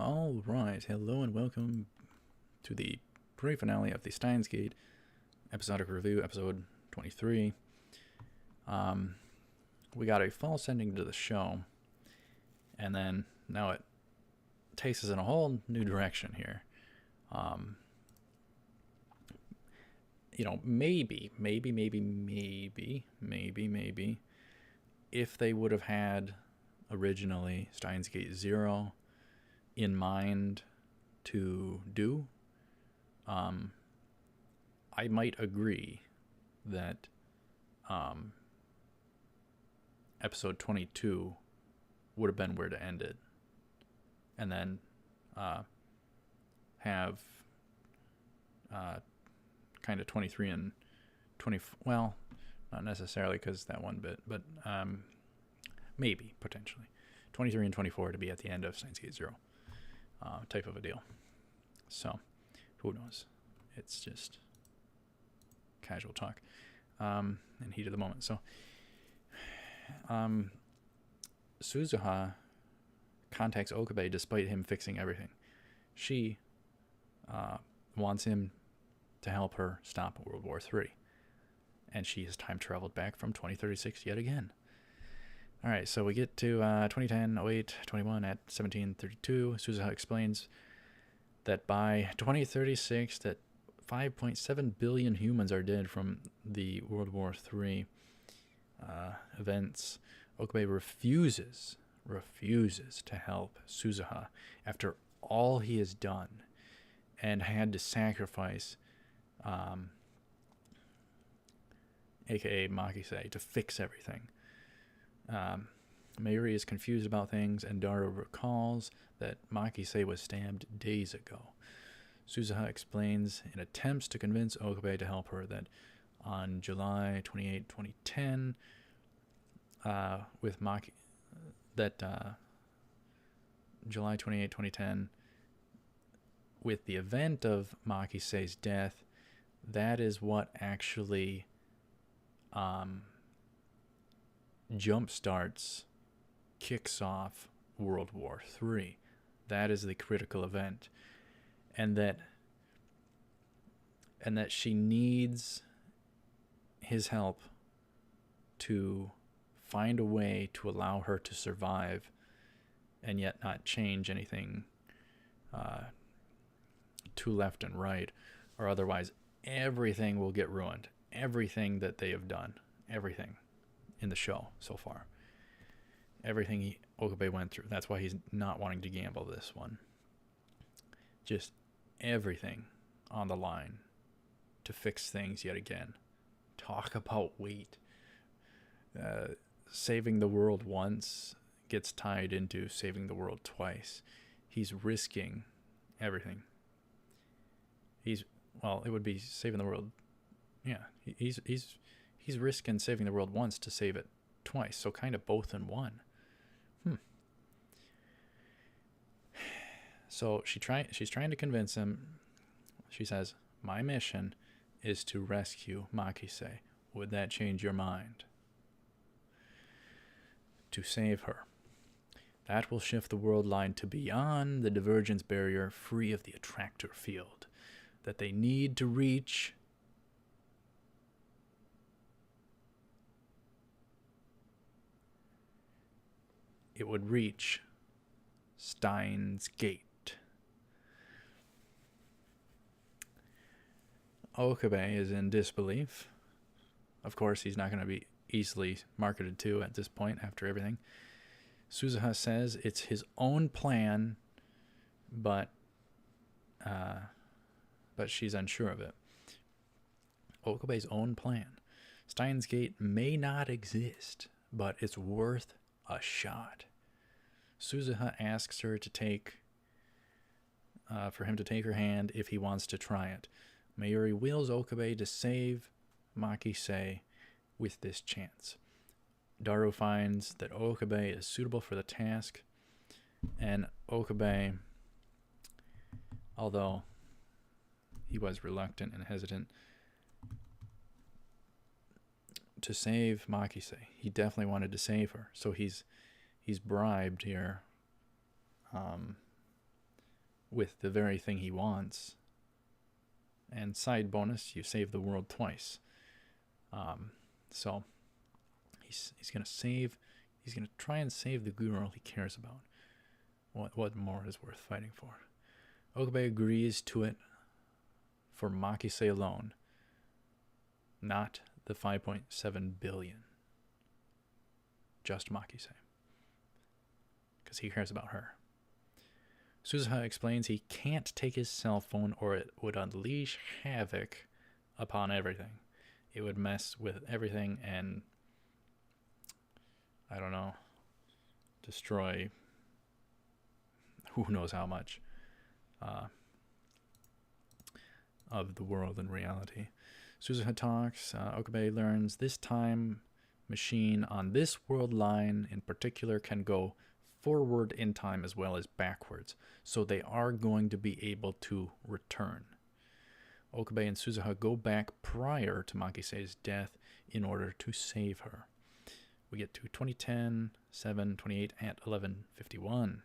All right, hello and welcome to the pre-finale of the Steins episodic review, episode 23. We got a false ending to the show, and then now it takes us in a whole new direction here. Maybe, if they would have had originally Steins Gate 0 in mind to do, I might agree that episode 22 would have been where to end it, and then have kind of 23 and 20. Well, not necessarily because that one bit, but maybe potentially 23 and 24 to be at the end of Steins Gate 0. Type of a deal. So, who knows? It's just casual talk and heat of the moment. So, Suzuha contacts Okabe despite him fixing everything. She wants him to help her stop World War III. And she has time traveled back from 2036 yet again. All right, so we get to 2010, 08, 21 at 1732. Suzuha explains that by 2036, that 5.7 billion humans are dead from the World War III events. Okabe refuses to help Suzuha after all he has done and had to sacrifice aka Makise, to fix everything. Mayuri is confused about things, and Daru recalls that Makise was stabbed days ago. Suzuha explains in attempts to convince Okabe to help her that on July 28, 2010, July 28, 2010, with the event of Makise's death, that is what actually jumpstarts, kicks off World War III. That is the critical event, and that she needs his help to find a way to allow her to survive, and yet not change anything to left and right, or otherwise everything will get ruined. Everything that they have done, everything in the show so far, everything Okabe went through. That's why he's not wanting to gamble this one. Just everything on the line to fix things yet again. Talk about weight. Saving the world once gets tied into saving the world twice. He's risking everything. It would be saving the world. Yeah, he's risking saving the world once to save it twice, so kind of both in one. So she's trying to convince him. She says, "My mission is to rescue Makise. Would that change your mind? To save her. That will shift the world line to beyond the divergence barrier, free of the attractor field that they need to reach." It would reach Steins Gate. Okabe is in disbelief. Of course, he's not going to be easily marketed to at this point after everything. Suzuha says it's his own plan, but she's unsure of it. Okabe's own plan. Steins Gate may not exist, but it's worth a shot. Suzuha asks her to for him to take her hand if he wants to try it. Mayuri wills Okabe to save Makise with this chance. Daru finds that Okabe is suitable for the task, and Okabe, although he was reluctant and hesitant to save Makise, he definitely wanted to save her, so he's bribed here with the very thing he wants. And side bonus, you save the world twice. So he's going to save. He's going to try and save the girl he cares about. What more is worth fighting for? Okabe agrees to it for Makise alone, not the 5.7 billion. Just Makise. Because he cares about her. Suzuha explains he can't take his cell phone or it would unleash havoc upon everything. It would mess with everything and, I don't know, destroy who knows how much of the world in reality. Suzuha talks. Okabe learns this time machine on this world line in particular can go forward in time as well as backwards, so they are going to be able to return. Okabe and Suzuha go back prior to Makise's death in order to save her. We get to 2010, 7:28 at 11:51.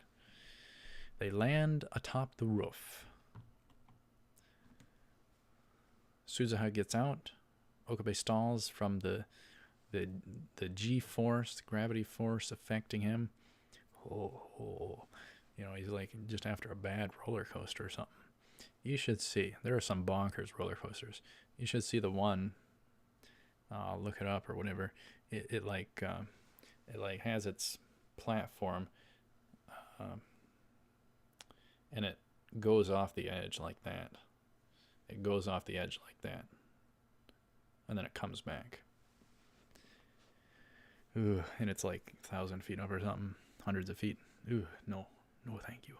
They land atop the roof. Suzuha gets out. Okabe stalls from the G-force, the gravity force affecting him. He's like just after a bad roller coaster or something. You should see. There are some bonkers roller coasters. You should see the one. I'll look it up or whatever. It has its platform, and it goes off the edge like that. It goes off the edge like that, and then it comes back. Ooh, and it's like 1,000 feet up or something, hundreds of feet. Ooh, no, thank you.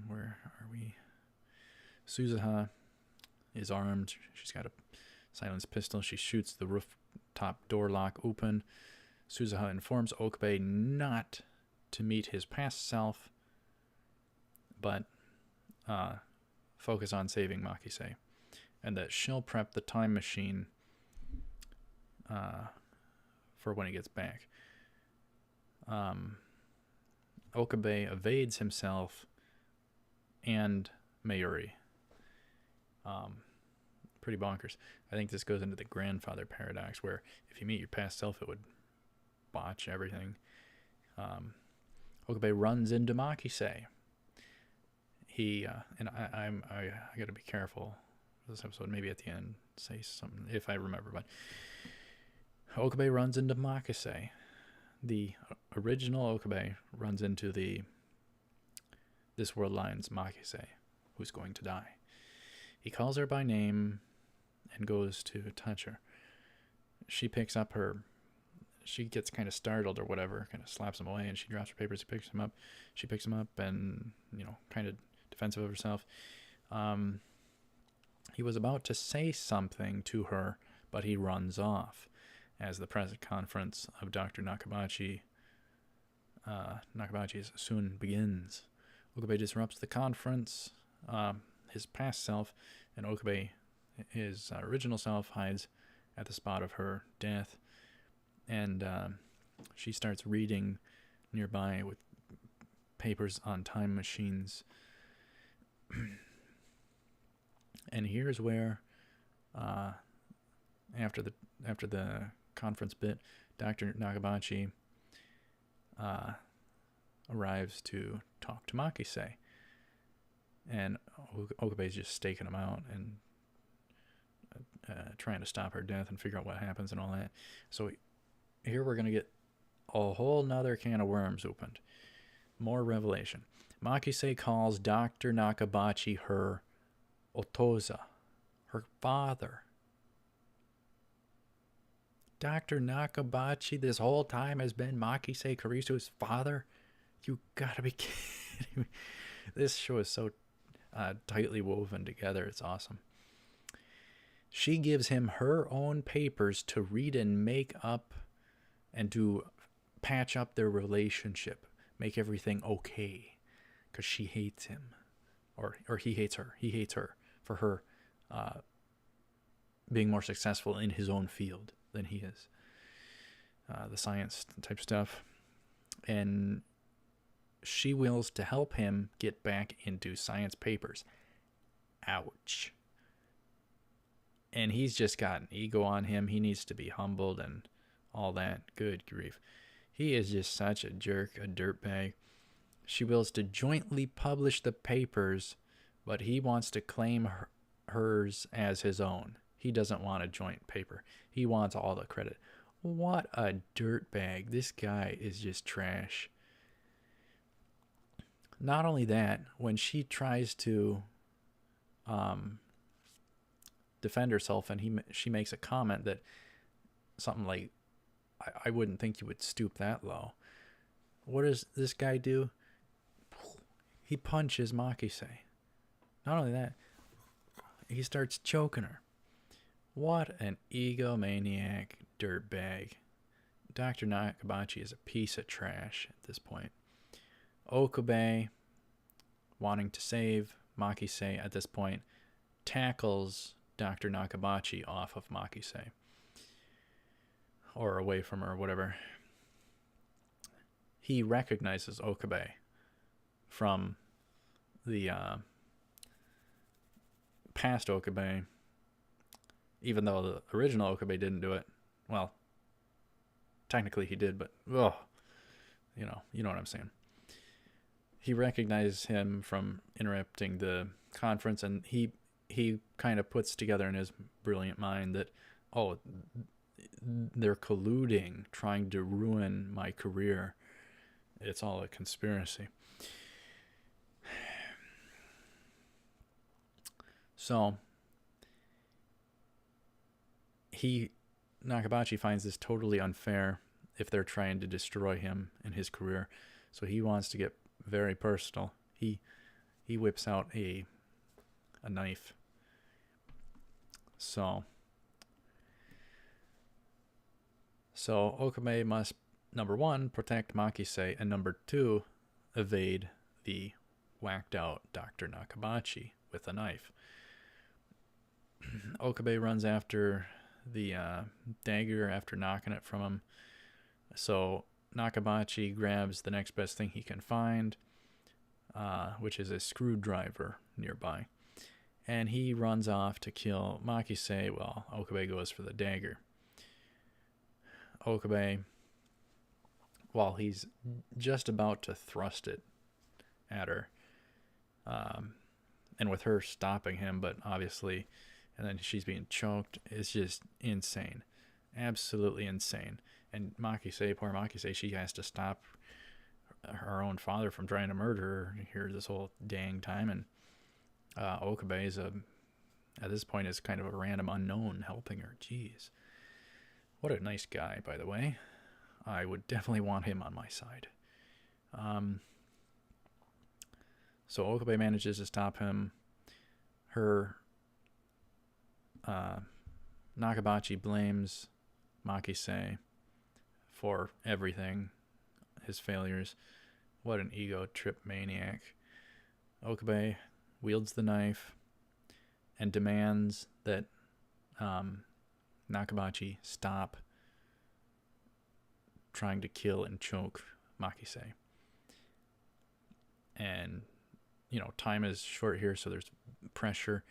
Where are we? Suzuha is armed. She's got a silenced pistol. She shoots the rooftop door lock open. Suzuha informs Okabe not to meet his past self, but focus on saving Makise, and that she'll prep the time machine for when he gets back. Okabe evades himself and Mayuri. Pretty bonkers. I think this goes into the grandfather paradox, where if you meet your past self, it would botch everything. Okabe runs into Makise. He and I got to be careful this episode. Maybe at the end say something if I remember. But Okabe runs into Makise. The original Okabe runs into this world line's Makise, who's going to die. He calls her by name and goes to touch her. She picks up she gets kind of startled or whatever, kind of slaps him away, and she drops her papers. She picks him up and, kind of defensive of herself. He was about to say something to her, but he runs off as the press conference of Dr. Nakabachi's soon begins. Okabe disrupts the conference. His past self, and Okabe, his original self, hides at the spot of her death, and she starts reading nearby with papers on time machines. And here's where, after the conference bit, Dr. Nakabachi arrives to talk to Makise. And Okabe's just staking him out and trying to stop her death and figure out what happens and all that. So here we're going to get a whole nother can of worms opened. More revelation. Makise calls Dr. Nakabachi her Otoza, her father. Dr. Nakabachi this whole time has been Makise Kurisu's father? You gotta be kidding me. This show is so tightly woven together. It's awesome. She gives him her own papers to read and make up and to patch up their relationship, make everything okay, because she hates him, or he hates her. He hates her for her being more successful in his own field than he is. the science type stuff. And she wills to help him get back into science papers. Ouch. And he's just got an ego on him. He needs to be humbled and all that. Good grief. He is just such a jerk, a dirtbag. She wills to jointly publish the papers, but he wants to claim hers as his own. He doesn't want a joint paper. He wants all the credit. What a dirtbag. This guy is just trash. Not only that, when she tries to defend herself and she makes a comment that something like, I wouldn't think you would stoop that low. What does this guy do? He punches Makise. Not only that, he starts choking her. What an egomaniac dirtbag. Dr. Nakabachi is a piece of trash at this point. Okabe, wanting to save Makise at this point, tackles Dr. Nakabachi off of Makise. Or away from her, whatever. He recognizes Okabe from the past Okabe, even though the original Okabe didn't do it. Well, technically he did, but you know what I'm saying. He recognized him from interrupting the conference, and he kind of puts together in his brilliant mind that, oh, they're colluding, trying to ruin my career. It's all a conspiracy. So Nakabachi finds this totally unfair if they're trying to destroy him and his career. So he wants to get very personal. He whips out a knife. So Okabe must, number one, protect Makise, and number two, evade the whacked out Dr. Nakabachi with a knife. Okabe runs after the dagger after knocking it from him. So Nakabachi grabs the next best thing he can find, which is a screwdriver nearby. And he runs off to kill Makise while Okabe goes for the dagger. Okabe, while he's just about to thrust it at her, and with her stopping him, but obviously, and then she's being choked, it's just insane. Absolutely insane. And Makise, poor Makise, she has to stop her own father from trying to murder her here this whole dang time. And Okabe is at this point is kind of a random unknown helping her. Jeez. What a nice guy, by the way. I would definitely want him on my side. So Okabe manages to stop him. Her Nakabachi blames Makise for everything, his failures. What an ego trip maniac. Okabe wields the knife and demands that Nakabachi stop trying to kill and choke Makise. And, time is short here, so there's pressure.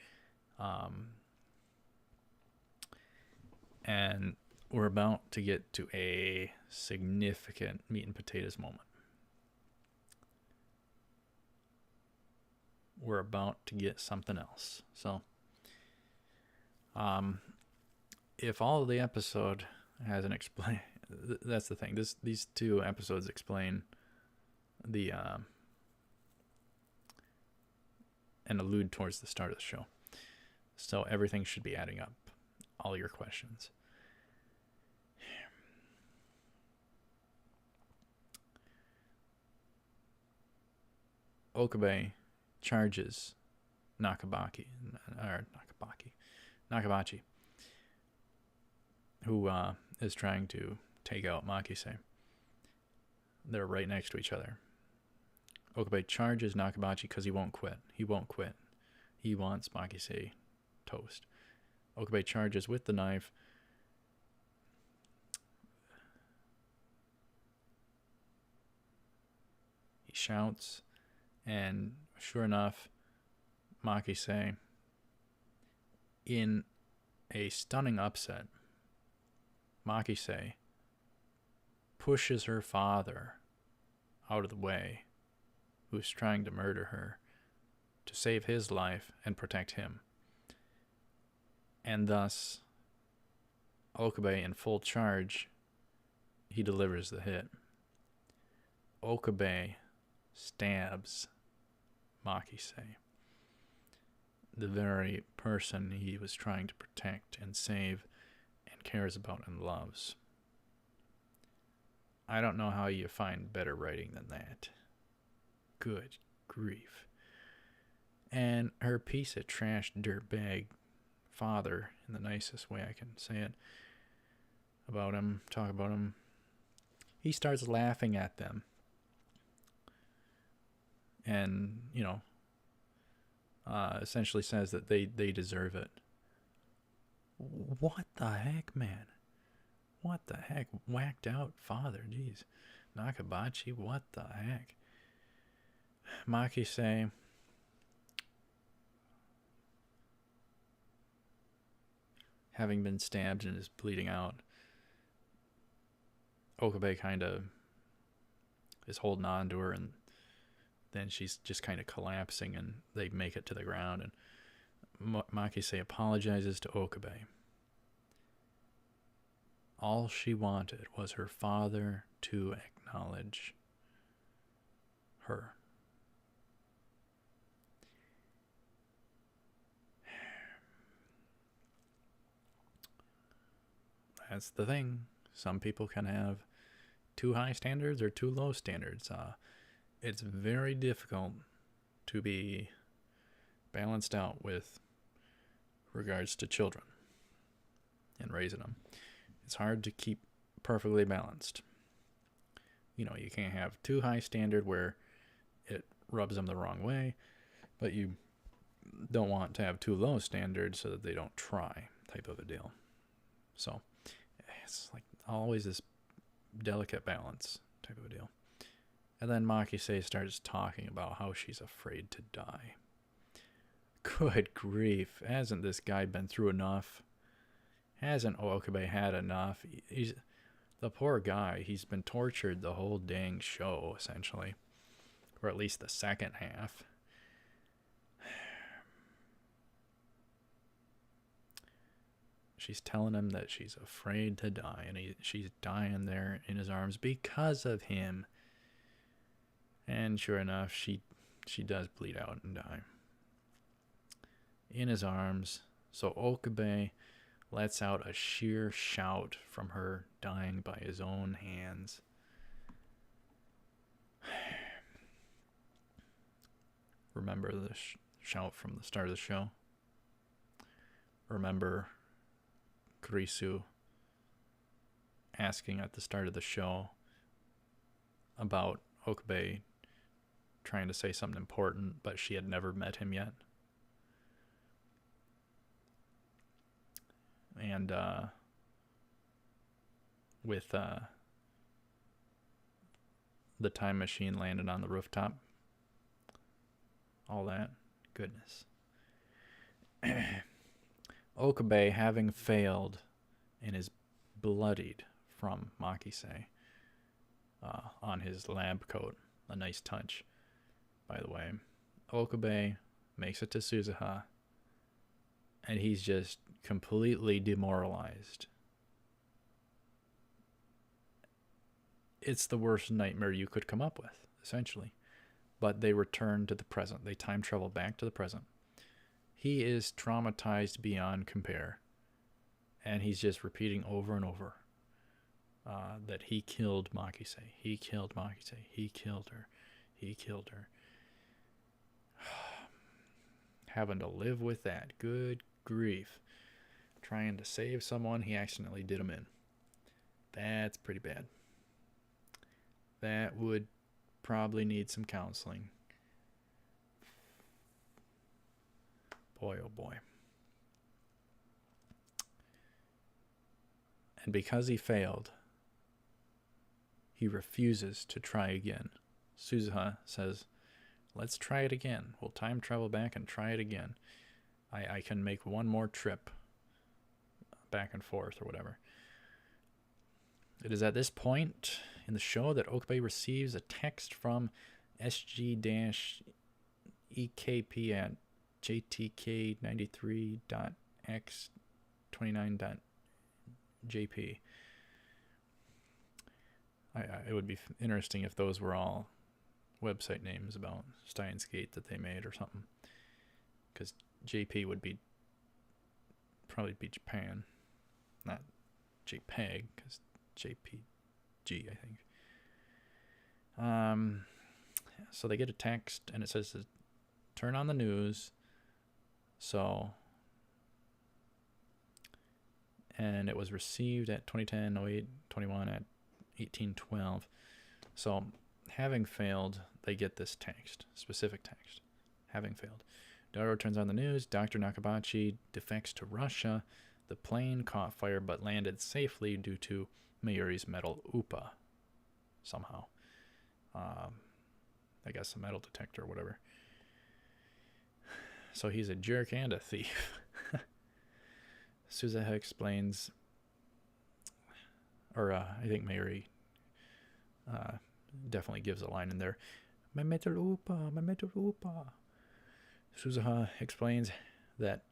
And we're about to get to a significant meat and potatoes moment. We're about to get something else. So, if all of the episode hasn't explained, that's the thing. These two episodes explain the and allude towards the start of the show. So everything should be adding up. All your questions. Okabe charges Nakabachi, who is trying to take out Makise. They're right next to each other. Okabe charges Nakabachi because he won't quit. He won't quit. He wants Makise toast. Okabe charges with the knife. shouts, and sure enough, Makise, in a stunning upset, Makise pushes her father out of the way, who's trying to murder her, to save his life and protect him. And thus, Okabe in full charge, he delivers the hit. Okabe stabs Makise, the very person he was trying to protect and save and cares about and loves. I don't know how you find better writing than that. Good grief. And her piece of trash dirtbag father, in the nicest way I can say it, talk about him, he starts laughing at them. And, essentially says that they deserve it. What the heck, man? What the heck? Whacked out father, jeez. Nakabachi, what the heck? Makise, having been stabbed and is bleeding out, Okabe kind of is holding on to her, and then she's just kind of collapsing, and they make it to the ground, and Makise apologizes to Okabe. All she wanted was her father to acknowledge her. That's the thing. Some people can have too high standards or too low standards. It's very difficult to be balanced out with regards to children and raising them. It's hard to keep perfectly balanced. You can't have too high standard where it rubs them the wrong way, but you don't want to have too low standards so that they don't try, type of a deal. So it's like always this delicate balance type of a deal. And then Makise starts talking about how she's afraid to die. Good grief. Hasn't this guy been through enough? Hasn't Okabe had enough? He's the poor guy. He's been tortured the whole dang show, essentially. Or at least the second half. She's telling him that she's afraid to die, and she's dying there in his arms because of him. And sure enough, she does bleed out and die in his arms. So Okabe lets out a sheer shout from her dying by his own hands. Remember the shout from the start of the show? Remember Kurisu asking at the start of the show about Okabe trying to say something important, but she had never met him yet. And with the time machine landed on the rooftop, all that goodness. Okabe, having failed and is bloodied from Makise on his lab coat, a nice touch, by the way. Okabe makes it to Suzuha, and he's just completely demoralized. It's the worst nightmare you could come up with, essentially. But they return to the present. They time travel back to the present. He is traumatized beyond compare. And he's just repeating over and over that he killed Makise. He killed Makise. He killed her. He killed her. Having to live with that. Good grief. Trying to save someone he accidentally did him in. That's pretty bad. That would probably need some counseling. Boy, oh boy. And because he failed, he refuses to try again. Suzuha says, let's try it again. We'll time travel back and try it again. I can make one more trip back and forth or whatever. It is at this point in the show that Okabe receives a text from SG-EKP at JTK93.x29.jp. It would be interesting if those were all website names about Steins Gate that they made or something. Because JP would probably be Japan, not JPEG, because JPG, I think. So they get a text, and it says to turn on the news. And it was received at 2010-08-21 at 1812. So, having failed, they get this text, specific text. Having failed. Daru turns on the news. Dr. Nakabachi defects to Russia. The plane caught fire but landed safely due to Mayuri's metal UPA. Somehow. I guess a metal detector or whatever. So he's a jerk and a thief. Suzuha explains, or I think Mayuri definitely gives a line in there. My metal UPA, my metal UPA. Suzuha explains that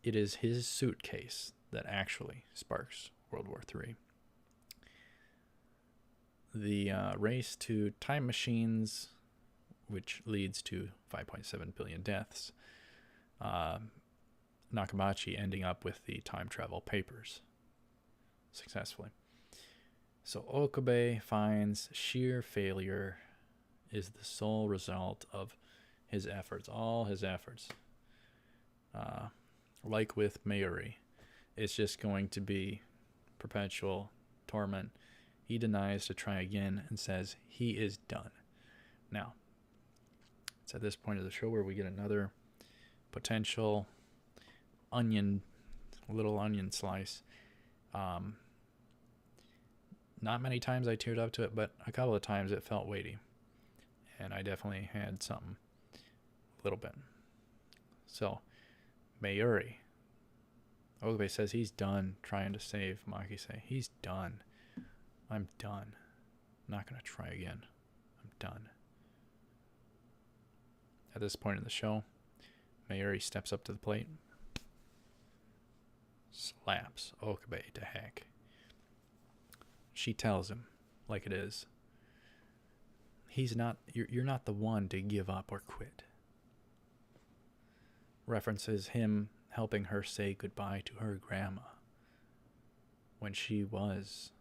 it is his suitcase that actually sparks World War III. The race to time machines, which leads to 5.7 billion deaths, Nakabachi ending up with the time travel papers successfully. So Okabe finds sheer failure is the sole result of his efforts, all his efforts. Like with Mayuri, it's just going to be perpetual torment. He denies to try again and says he is done. Now, it's at this point of the show where we get another potential little onion slice. Not many times I teared up to it, but a couple of times it felt weighty. And I definitely had something, a little bit. So, Mayuri. Okabe says he's done trying to save Makise. He's done. I'm done. I'm not going to try again. I'm done. At this point in the show, Mayuri steps up to the plate, slaps Okabe to heck. She tells him, like it is, you're not the one to give up or quit. References him helping her say goodbye to her grandma when she was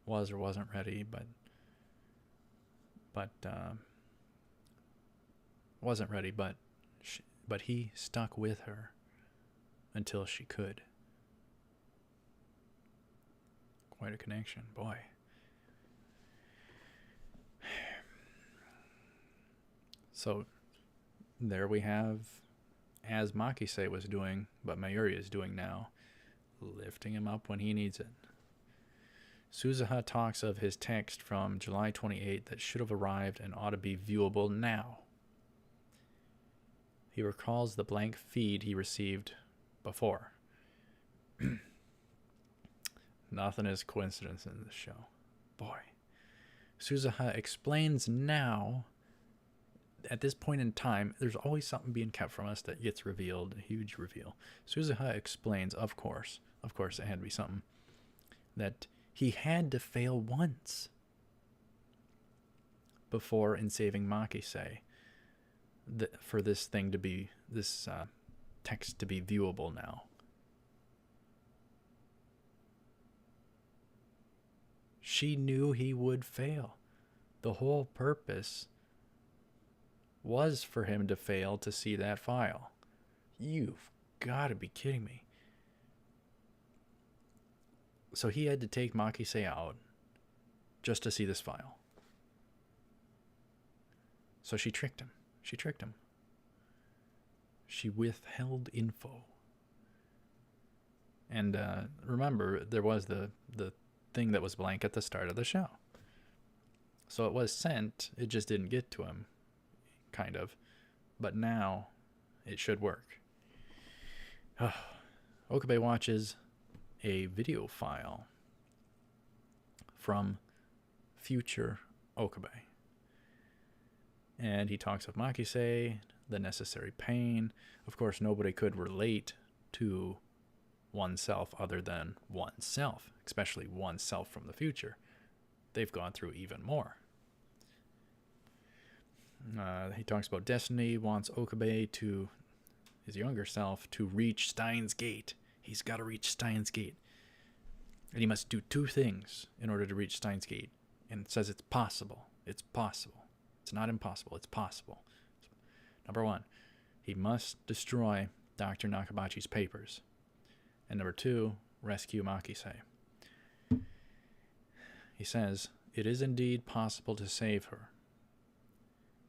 or wasn't ready, wasn't ready, but he stuck with her until she could. Quite a connection, boy. So there we have, as Makise was doing, but Mayuri is doing now, lifting him up when he needs it. Suzuha talks of his text from July 28 that should have arrived and ought to be viewable now. He recalls the blank feed he received before. Nothing is coincidence in this show. Boy. Suzuha explains now, at this point in time, there's always something being kept from us that gets revealed, a huge reveal. Suzuha explains, of course it had to be something, that he had to fail once before in saving Makise for this thing to be, this text to be viewable now. She knew he would fail. The whole purpose was for him to fail to see that file. You've got to be kidding me. So he had to take Makise out just to see this file. So she tricked him. She withheld info. And remember, there was the thing that was blank at the start of the show. So it was sent, it just didn't get to him, kind of. But now it should work. Okabe watches a video file from future Okabe. And he talks of Makise, the necessary pain. Of course, nobody could relate to oneself other than oneself, especially oneself from the future. They've gone through even more. He talks about destiny, wants Okabe, to his younger self, to reach Steins Gate. He's got to reach Steins Gate. And he must do two things in order to reach Steins Gate. And it says it's possible. It's possible. It's not impossible. It's possible. Number one, he must destroy Dr. Nakabachi's papers. And number two, rescue Makise. He says, it is indeed possible to save her.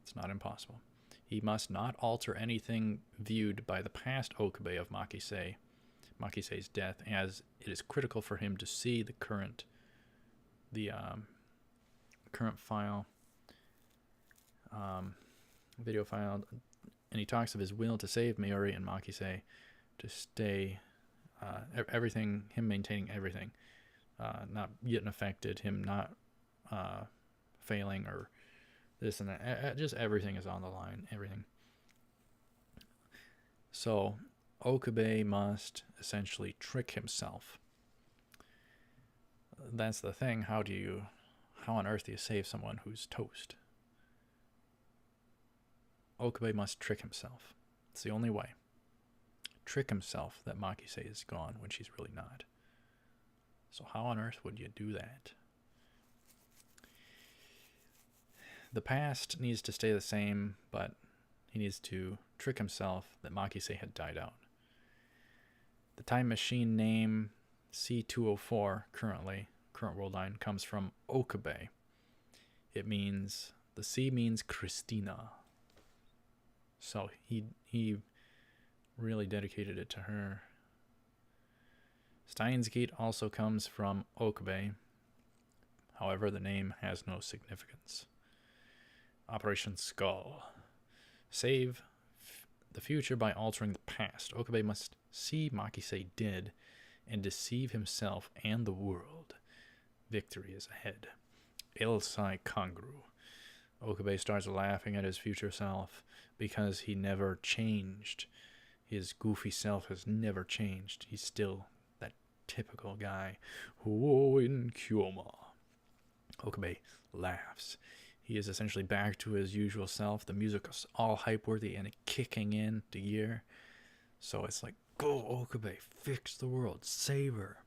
It's not impossible. He must not alter anything viewed by the past Okabe of Makise's death, as it is critical for him to see the current file, video file, and he talks of his will to save Mayuri and Makise, to stay, everything, him maintaining everything, not getting affected, him not failing or this and that, just everything is on the line, everything. So Okabe must essentially trick himself. That's the thing. How on earth do you save someone who's toast? Okabe must trick himself. It's the only way. Trick himself that Makise is gone when she's really not. So how on earth would you do that? The past needs to stay the same, but he needs to trick himself that Makise had died out. The time machine name C204 current world line comes from Okabe. It means, the C means Christina. So he really dedicated it to her. Steins Gate also comes from Okabe. However, the name has no significance. Operation Skull. Save the future by altering the past. Okabe must see Makise dead and deceive himself and the world. Victory is ahead. Elsai Kangru. Okabe starts laughing at his future self because he never changed. His goofy self has never changed. He's still that typical guy. Ho in Kyoma. Okabe laughs. He is essentially back to his usual self. The music is all hype-worthy and kicking in to gear. So it's like, go Okabe, fix the world, save her.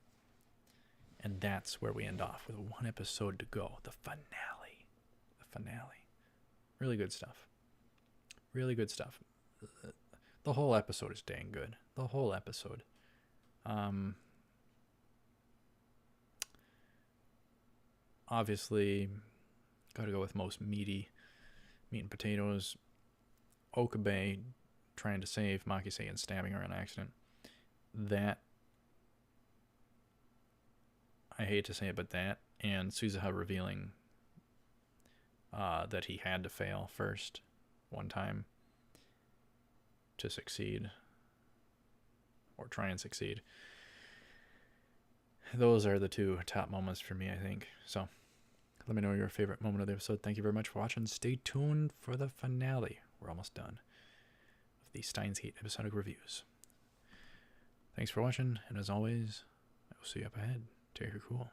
And that's where we end off with one episode to go. The finale. The finale. Really good stuff. Really good stuff. The whole episode is dang good. The whole episode. Obviously, gotta go with most meat and potatoes. Okabe trying to save Makise and stabbing her in accident. That, I hate to say it, but that, and Suzuha revealing that he had to fail first one time to succeed, or try and succeed. Those are the two top moments for me, I think. So let me know your favorite moment of the episode. Thank you very much for watching. Stay tuned for the finale. We're almost done with the Steins Gate episodic reviews. Thanks for watching, and as always, I will see you up ahead. Take care, cool.